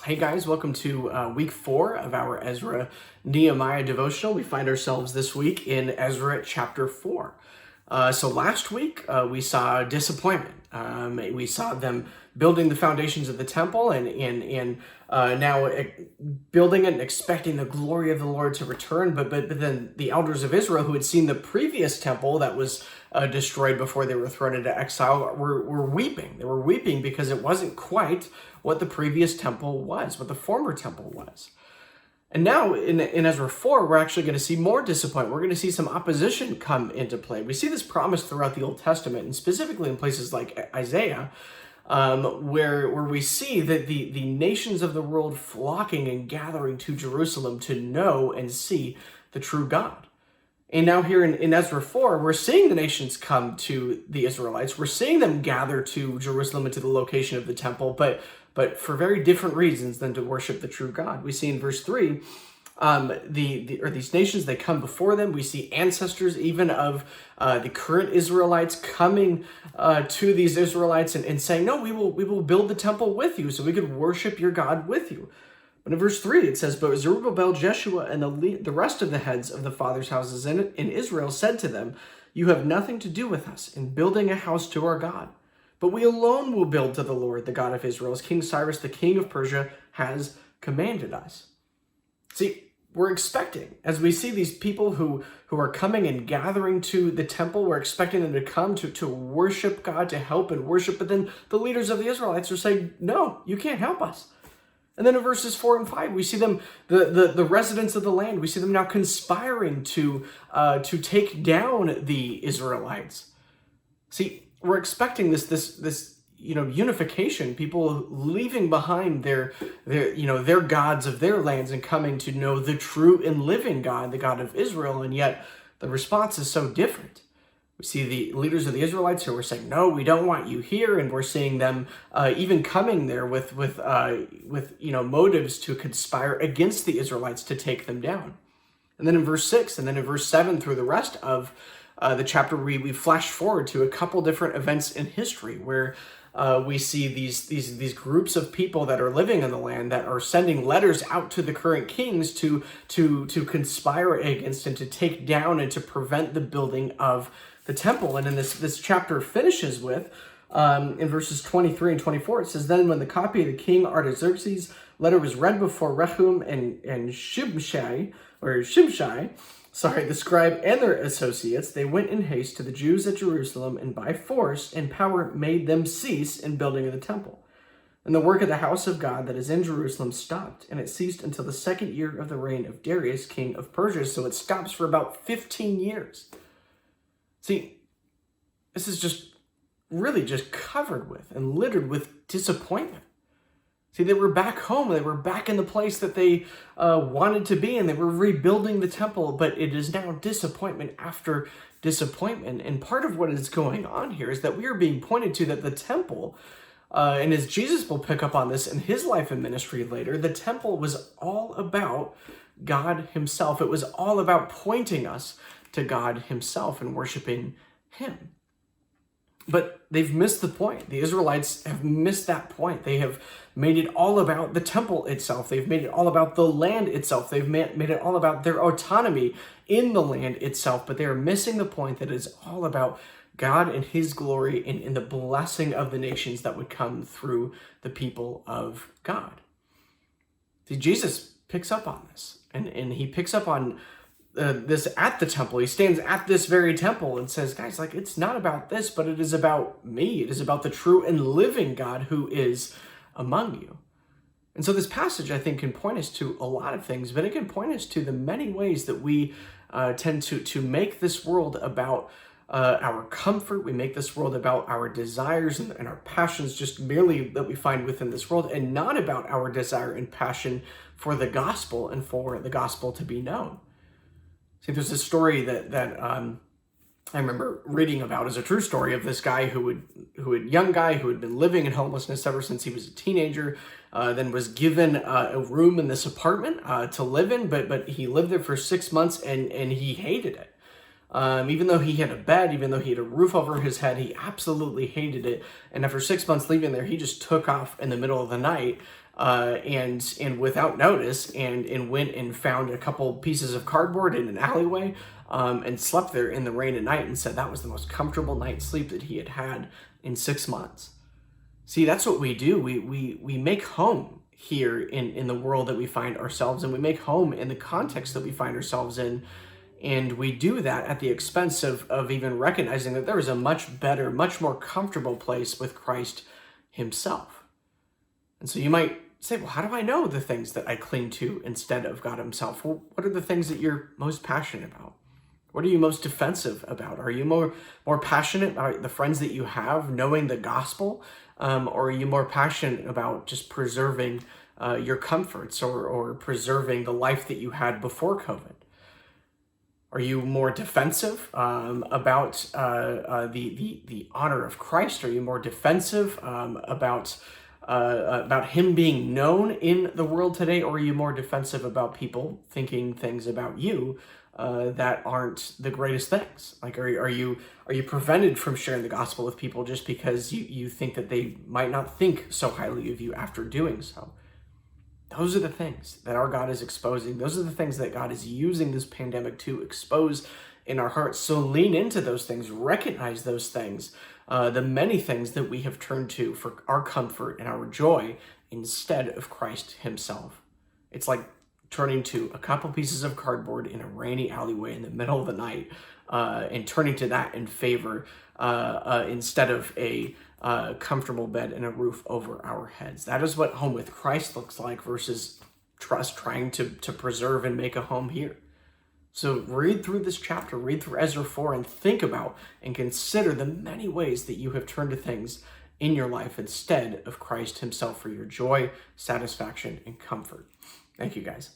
Hey guys, welcome to week 4 of our Ezra Nehemiah devotional. We find ourselves this week in Ezra chapter 4. So last week we saw disappointment. We saw them building the foundations of the temple and now building it and expecting the glory of the Lord to return. But then the elders of Israel who had seen the previous temple that was destroyed before they were thrown into exile were weeping. They were weeping because it wasn't quite what the previous temple was, what the former temple was. And now in Ezra 4, we're actually going to see more disappointment. We're going to see some opposition come into play. We see this promise throughout the Old Testament, and specifically in places like Isaiah, where we see that the nations of the world flocking and gathering to Jerusalem to know and see the true God. And now here in Ezra 4, we're seeing the nations come to the Israelites. We're seeing them gather to Jerusalem and to the location of the temple, but for very different reasons than to worship the true God. We see in verse 3, these nations, they come before them. We see ancestors even of the current Israelites coming to these Israelites and saying, no, we will build the temple with you so we could worship your God with you. But in verse 3, it says, "But Zerubbabel, Jeshua, and the rest of the heads of the fathers' houses in Israel said to them, 'You have nothing to do with us in building a house to our God, but we alone will build to the Lord, the God of Israel, as King Cyrus, the king of Persia, has commanded us.'" See, we're expecting, as we see these people who are coming and gathering to the temple, we're expecting them to come to worship God, to help and worship, but then the leaders of the Israelites are saying, no, you can't help us. And then in verses 4 and 5, we see them, the residents of the land, we see them now conspiring to take down the Israelites. See, we're expecting this unification, people leaving behind their gods of their lands and coming to know the true and living God, the God of Israel, and yet the response is so different. We see the leaders of the Israelites who are saying, no, we don't want you here, and we're seeing them even coming there with motives to conspire against the Israelites to take them down. And then in verse 6, and then in verse 7 through the rest of the chapter, we flash forward to a couple different events in history where we see these groups of people that are living in the land that are sending letters out to the current kings to conspire against and to take down and to prevent the building of the temple. And in this chapter finishes with, in verses 23 and 24, it says, "Then when the copy of the king Artaxerxes' letter was read before Rehum and Shimshai, the scribe and their associates, they went in haste to the Jews at Jerusalem and by force and power made them cease in building of the temple. And the work of the house of God that is in Jerusalem stopped, and it ceased until the 2nd year of the reign of Darius, king of Persia." So it stops for about 15 years. See, this is just really just covered with and littered with disappointment. See, they were back home. They were back in the place that they wanted to be, and they were rebuilding the temple, but it is now disappointment after disappointment. And part of what is going on here is that we are being pointed to that the temple, and as Jesus will pick up on this in his life and ministry later, the temple was all about God himself. It was all about pointing us to God himself and worshiping him. But they've missed the point. The Israelites have missed that point. They have made it all about the temple itself. They've made it all about the land itself. They've made it all about their autonomy in the land itself. But they are missing the point that it is all about God and his glory and the blessing of the nations that would come through the people of God. See, Jesus picks up on this. And he picks up on this at the temple. He stands at this very temple and says, guys, it's not about this, but it is about me. It is about the true and living God who is among you. And so this passage, I think, can point us to a lot of things, but it can point us to the many ways that we tend to make this world about our comfort. We make this world about our desires and our passions, just merely that we find within this world, and not about our desire and passion for the gospel and for the gospel to be known. See, there's this story that I remember reading about as a true story of this guy young guy who had been living in homelessness ever since he was a teenager, then was given a room in this apartment to live in, but he lived there for 6 months and he hated it. Even though he had a bed, even though he had a roof over his head, he absolutely hated it. And after 6 months leaving there, he just took off in the middle of the night and without notice, and went and found a couple pieces of cardboard in an alleyway, and slept there in the rain at night, and said that was the most comfortable night's sleep that he had had in 6 months. See, that's what we do. We make home here in the world that we find ourselves in. We make home in the context that we find ourselves in. And we do that at the expense of even recognizing that there is a much better, much more comfortable place with Christ himself. And so you might say, well, how do I know the things that I cling to instead of God himself? Well, what are the things that you're most passionate about? What are you most defensive about? Are you more passionate about the friends that you have, knowing the gospel? Or are you more passionate about just preserving your comforts, or preserving the life that you had before COVID? Are you more defensive about the honor of Christ? Are you more defensive about him being known in the world today? Or are you more defensive about people thinking things about you that aren't the greatest things? Like, are you prevented from sharing the gospel with people just because you think that they might not think so highly of you after doing so? Those are the things that our God is exposing. Those are the things that God is using this pandemic to expose in our hearts. So lean into those things, recognize those things, the many things that we have turned to for our comfort and our joy instead of Christ himself. It's like turning to a couple pieces of cardboard in a rainy alleyway in the middle of the night, and turning to that in favor instead of a comfortable bed and a roof over our heads. That is what home with Christ looks like versus trust trying to preserve and make a home here. So read through this chapter, read through Ezra 4, and think about and consider the many ways that you have turned to things in your life instead of Christ himself for your joy, satisfaction, and comfort. Thank you, guys.